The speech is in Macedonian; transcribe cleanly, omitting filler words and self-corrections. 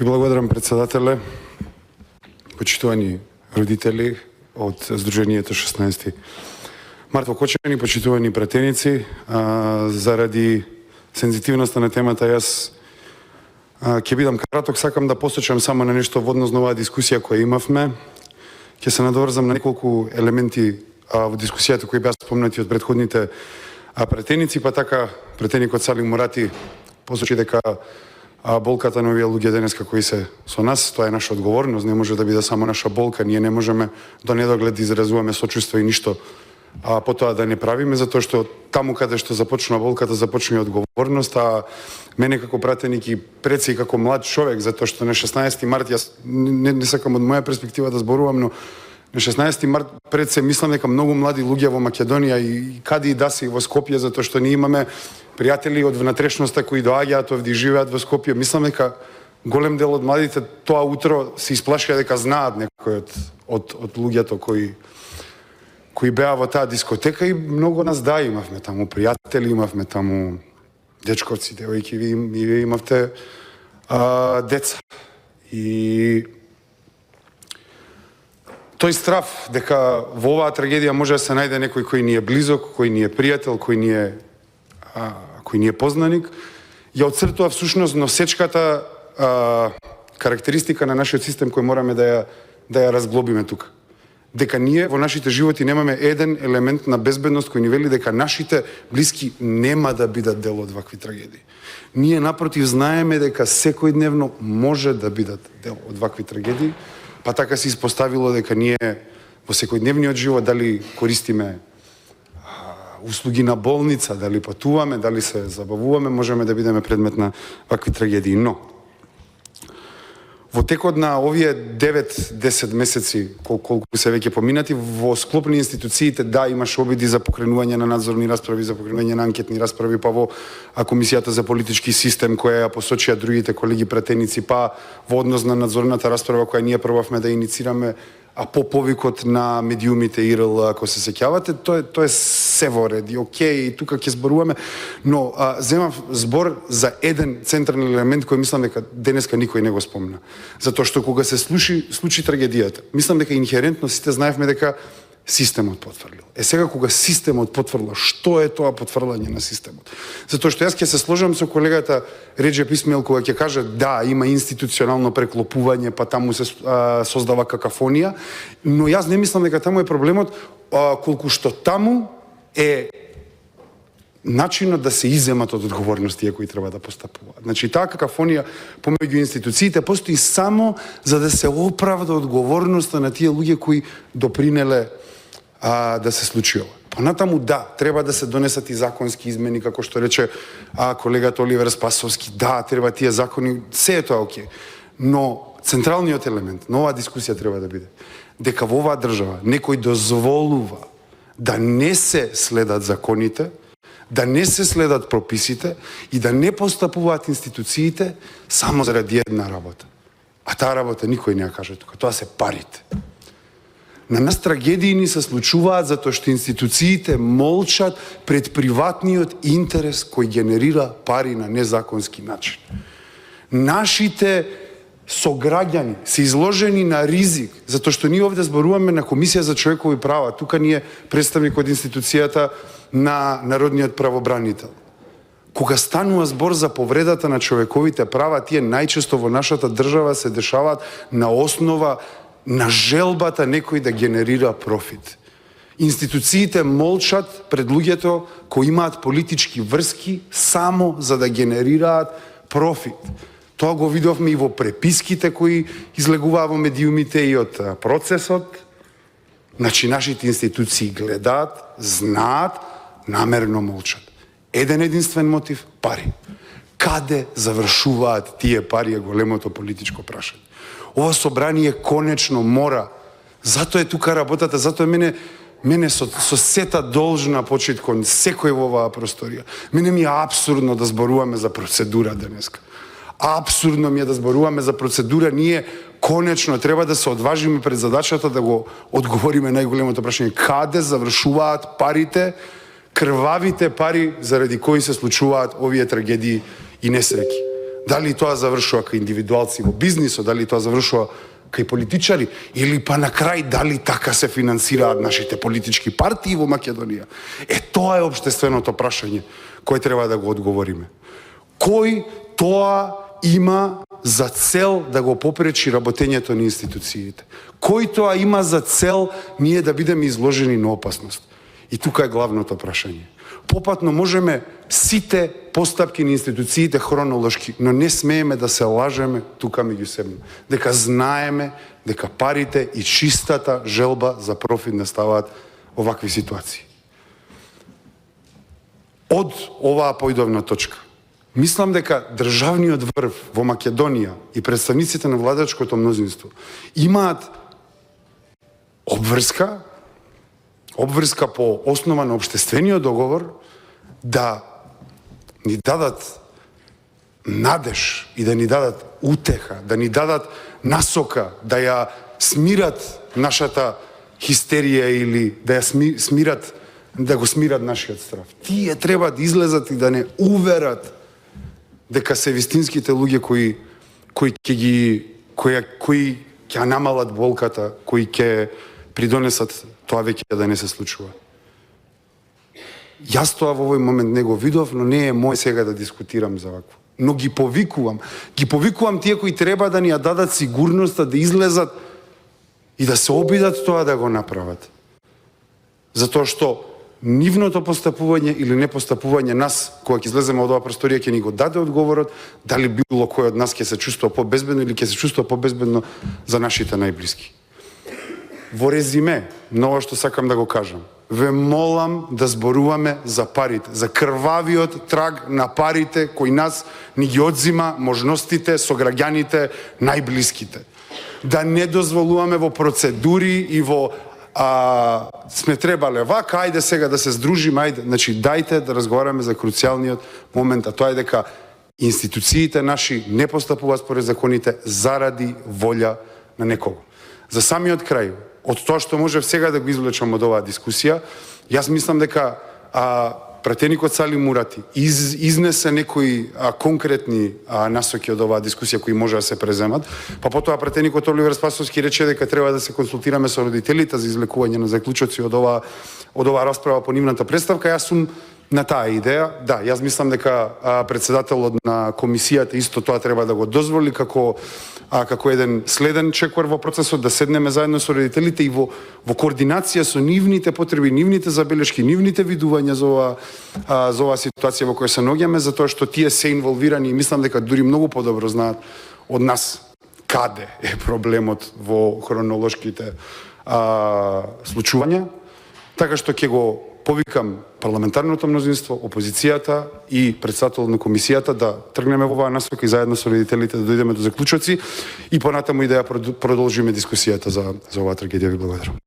Ви благодарам, председателе, почитувани родители од Сдруженијето 16 март во Кочани, почитувани пратеници, заради сензитивноста на темата, јас ќе бидам краток, сакам да посочам само на нешто во однос на оваа дискусија која имавме. Ќе се надоврзам на неколку елементи во дискусијата кои беа спомнати од претходните пратеници, па така пратеникот Салим Мурати посочи дека болката на овие луѓе денеска кои се со нас, тоа е наша одговорност, не може да биде само наша болка, ние не можеме до недоглед да изразуваме сочувство и ништо по тоа да не правиме, затоа што таму каде што започна болката, започна и одговорност, а мене како пратеник и пред се и како млад човек, затоа што на 16 март, јас не сакам од моја перспектива да зборувам, но на 16 март пред се мислам дека многу млади луѓе во Македонија и каде и да се во Скопје, затоа што ние имаме пријатели од внатрешноста кои доаѓаат овде и живеат во Скопје. Мислам дека голем дел од младите тоа утро се исплашија дека знаат некој од луѓето кои беа во таа дискотека и многу нас имавме таму пријатели, имавме таму дечковци, девојки, вие имавте деца. И тој страв дека во оваа трагедија може да се најде некој кој ни е близок, кој ни е пријател, кој ни е познаник, ја отцртува всушност носечката карактеристика на нашиот систем кој мораме да ја разглобиме тука. Дека ние во нашите животи немаме еден елемент на безбедност кој ни вели дека нашите блиски нема да бидат дел од вакви трагедии. Ние напротив знаеме дека секојдневно може да бидат дел од вакви трагедии, па така се испоставило дека ние во секојдневниот живот дали користиме услуги на болница, дали патуваме, дали се забавуваме, можеме да бидеме предмет на вакви трагедии. Но во текот на овие 9-10 месеци, колку се веќе поминати, во склоп на институциите, имаше обиди за покренување на надзорни расправи, за покренување на анкетни расправи, па во Комисијата за политички систем, која ја посочија другите колеги пратеници, па во однос на надзорната расправа, која ние пробавме да иницираме, а по повикот на медиумите ИРЛ, ако се сеќавате, тоа е се во ред и окей, и тука ќе зборуваме, но земав збор за еден централен елемент кој мислам дека денеска никој не го спомна. Затоа што кога се случи трагедијата, мислам дека инхерентно сите знаевме дека системот потврлил. Сега кога системот потврла, што е тоа потврлање на системот? Затоа што јас ќе се сложам со колегата Реджеп Исмаил кога ќе каже има институционално преклопување, па таму се создава какафонија, но јас не мислам дека таму е проблемот, колку што таму е начинот да се иземат од одговорности кои треба да постапуваат. Значи, таа какафонија помеѓу институциите постои само за да се оправда одговорноста на тие луѓе кои допринеле да се случи ова. Понатаму треба да се донесат и законски измени, како што рече колегата Оливер Спасовски, треба тие закони, се е тоа окей. Но централниот елемент на оваа дискусија треба да биде дека во оваа држава некој дозволува да не се следат законите, да не се следат прописите и да не постапуваат институциите само заради една работа. А таа работа никој не ја каже тука, тоа се парите. На нас трагедии ни се случуваат затоа што институциите молчат пред приватниот интерес кој генерира пари на незаконски начин. Нашите сограѓани се изложени на ризик, затоа што ние овде зборуваме на Комисија за човекови права, тука ни е представник од институцијата на Народниот правобранител. Кога станува збор за повредата на човековите права, тие најчесто во нашата држава се дешаваат на основа на желбата некој да генерира профит. Институциите молчат пред луѓето кои имаат политички врски само за да генерираат профит. Тоа го видовме и во преписките кои излегуваа во медиумите и од процесот. Значи, нашите институции гледаат, знаат, намерно молчат. Еден единствен мотив – пари. Каде завршуваат тие пари е големото политичко прашање. Ова собрание конечно мора, затоа е тука работата, затоа мене со сета должна почит кон секој во оваа просторија. Мене ми е апсурдно да зборуваме за процедура денеска. Апсурдно ми е да зборуваме за процедура, ние конечно треба да се одважиме пред задачата да го одговориме најголемото прашање. Каде завршуваат парите, крвавите пари заради кои се случуваат овие трагедии и несреќи? Дали тоа завршува кај индивидуалци во бизнисот, дали тоа завршува кај политичари, или па на крај дали така се финансираат нашите политички партии во Македонија. Тоа е општественото прашање кој треба да го одговориме. Кој тоа има за цел да го попречи работењето на институциите? Кој тоа има за цел ние да бидеме изложени на опасност? И тука е главното прашање. Попатно можеме сите постапки на институциите хронолошки, но не смееме да се лажеме тука меѓусебно. Дека знаеме дека парите и чистата желба за профит не ставаат овакви ситуации. Од оваа поидовна точка, мислам дека државниот врв во Македонија и представниците на владачкото мнозинство имаат обврска по основа на општествениот договор да ни дадат надеж и да ни дадат утеха, да ни дадат насока, да ја смират нашата хистерија или да ја смират, да го смират нашиот страв. Тие треба да излезат и да не уверат дека се вистинските луѓе кои ќе намалат болката, кои ќе придонесат тоа веќе да не се случува. Јас тоа во овој момент не го видов, но не е мој сега да дискутирам за вакво. Но ги повикувам тие кои треба да ни ја дадат сигурноста да излезат и да се обидат тоа да го направат. Затоа што нивното постапување или непостапување нас, кога ќе излеземе од оваа просторија, ќе ни го даде одговорот дали било кој од нас ќе се чувствува побезбедно или ќе се чувствува побезбедно за нашите најблиски. Во резиме, на ова што сакам да го кажам, ве молам да зборуваме за парите, за крвавиот траг на парите кои нас ни ги одзима можностите со граѓаните најблиските. Да не дозволуваме во процедури и во сме требале вака, ајде сега да се здружиме, ајде, значи дајте да разговараме за круцијалниот момент, а тоа е дека институциите наши не постапуваат според законите заради волја на некого. За самиот крај, од тоа што можев сега да го извлечам од оваа дискусија, јас мислам дека пратеникот Сали Мурати изнесе некои конкретни насоки од оваа дискусија кои може да се преземат, па потоа пратеникот Оливер Спасовски рече дека треба да се консултираме со родителите за извлекување на заклучоци од оваа расправа по нивната представка. Јас сум на таа идеја. Да, јас мислам дека председателот на комисијата исто тоа треба да го дозволи како еден следен чекор во процесот, да седнеме заедно со родителите и во координација со нивните потреби, нивните забелешки, нивните видувања за оваа ситуација во која се наоѓаме, затоа што тие се инволвирани и мислам дека дури многу подобро знаат од нас каде е проблемот во хронолошките случувања, така што ќе го повикам парламентарното мнозинство, опозицијата и председателот на комисијата да тргнеме во оваа насока и заедно со родителите да дојдеме до заклучоци и понатаму и да ја продолжиме дискусијата за оваа трагедија. Ви благодарам.